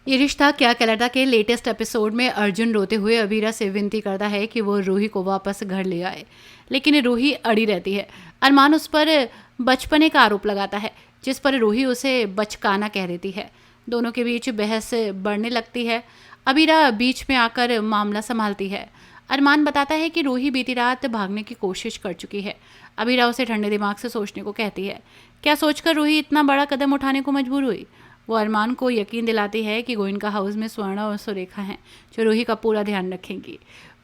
ये रिश्ता क्या कहलाता के लेटेस्ट एपिसोड में अर्जुन रोते हुए अबीरा से विनती करता है कि वो रूही को वापस घर ले आए, लेकिन रूही अड़ी रहती है। अरमान उस पर बचपने का आरोप लगाता है, जिस पर रूही उसे बचकाना कह देती है। दोनों के बीच बहस बढ़ने लगती है। अबीरा बीच में आकर मामला संभालती है। अरमान बताता है कि रूही बीती रात भागने की कोशिश कर चुकी है। अबीरा उसे ठंडे दिमाग से सोचने को कहती है। क्या सोचकर रूही इतना बड़ा कदम उठाने को मजबूर हुई? वो अरमान को यकीन दिलाती है कि गोइनका हाउस में स्वर्ण और सुरेखा हैं, जो रूही का पूरा ध्यान रखेंगी।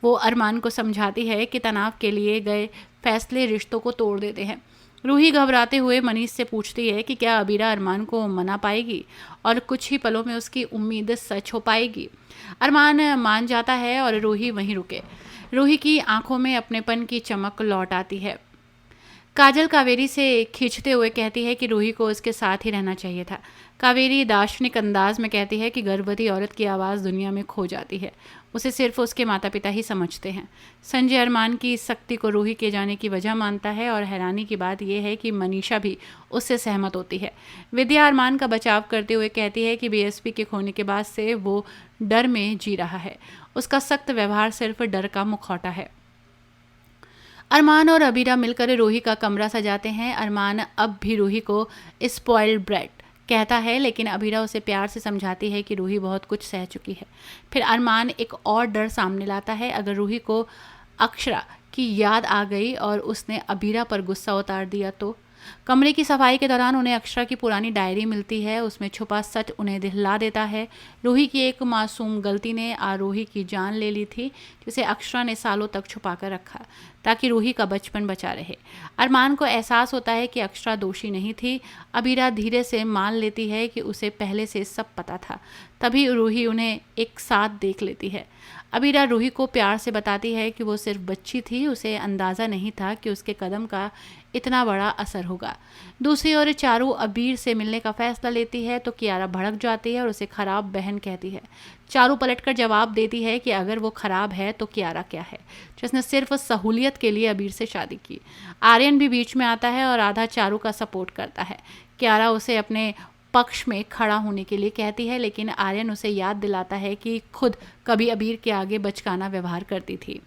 वो अरमान को समझाती है कि तनाव के लिए गए फैसले रिश्तों को तोड़ देते हैं। रूही घबराते हुए मनीष से पूछती है कि क्या अबीरा अरमान को मना पाएगी और कुछ ही पलों में उसकी उम्मीद सच हो पाएगी। अरमान मान जाता है और रूही वहीं रुके। रूही की आंखों में अपनेपन की चमक लौट आती है। काजल कावेरी से खींचते हुए कहती है कि रूही को उसके साथ ही रहना चाहिए था। कावेरी दार्शनिक अंदाज में कहती है कि गर्भवती औरत की आवाज़ दुनिया में खो जाती है, उसे सिर्फ उसके माता पिता ही समझते हैं। संजय अरमान की सख्ती को रूही के जाने की वजह मानता है और हैरानी की बात यह है कि मनीषा भी उससे सहमत होती है। विद्या अरमान का बचाव करते हुए कहती है कि बीएसपी के खोने के बाद से वो डर में जी रहा है। उसका सख्त व्यवहार सिर्फ डर का मुखौटा है। अरमान और अबीरा मिलकर रूही का कमरा सजाते हैं। अरमान अब भी रूही को स्पॉइल्ड ब्रेड कहता है, लेकिन अबीरा उसे प्यार से समझाती है कि रूही बहुत कुछ सह चुकी है। फिर अरमान एक और डर सामने लाता है, अगर रूही को अक्षरा की याद आ गई और उसने अबीरा पर गुस्सा उतार दिया तो। कमरे की सफाई के दौरान उन्हें अक्षरा की पुरानी डायरी मिलती है। उसमें छुपा सच उन्हें दिखला देता है। रूही की एक मासूम गलती ने आरोही की जान ले ली थी, जिसे अक्षरा ने सालों तक छुपा कर रखा ताकि रूही का बचपन बचा रहे। अरमान को एहसास होता है कि अक्षरा दोषी नहीं थी। अबीरा धीरे से मान लेती है कि उसे पहले से सब पता था, तभी रूही उन्हें एक साथ देख लेती है। अबीरा रूही को प्यार से बताती है कि वो सिर्फ बच्ची थी, उसे अंदाज़ा नहीं था कि उसके कदम का इतना बड़ा असर होगा। दूसरी ओर चारू अबीर से मिलने का फैसला लेती है तो कियारा भड़क जाती है और उसे खराब बहन कहती है। चारू पलटकर जवाब देती है कि अगर वो खराब है तो कियारा क्या है, जिसने सिर्फ सहूलियत के लिए अबीर से शादी की। आर्यन भी बीच में आता है और आधा चारू का सपोर्ट करता है। कियारा उसे अपने पक्ष में खड़ा होने के लिए कहती है, लेकिन आर्यन उसे याद दिलाता है कि खुद कभी अबीर के आगे बचकाना व्यवहार करती थी।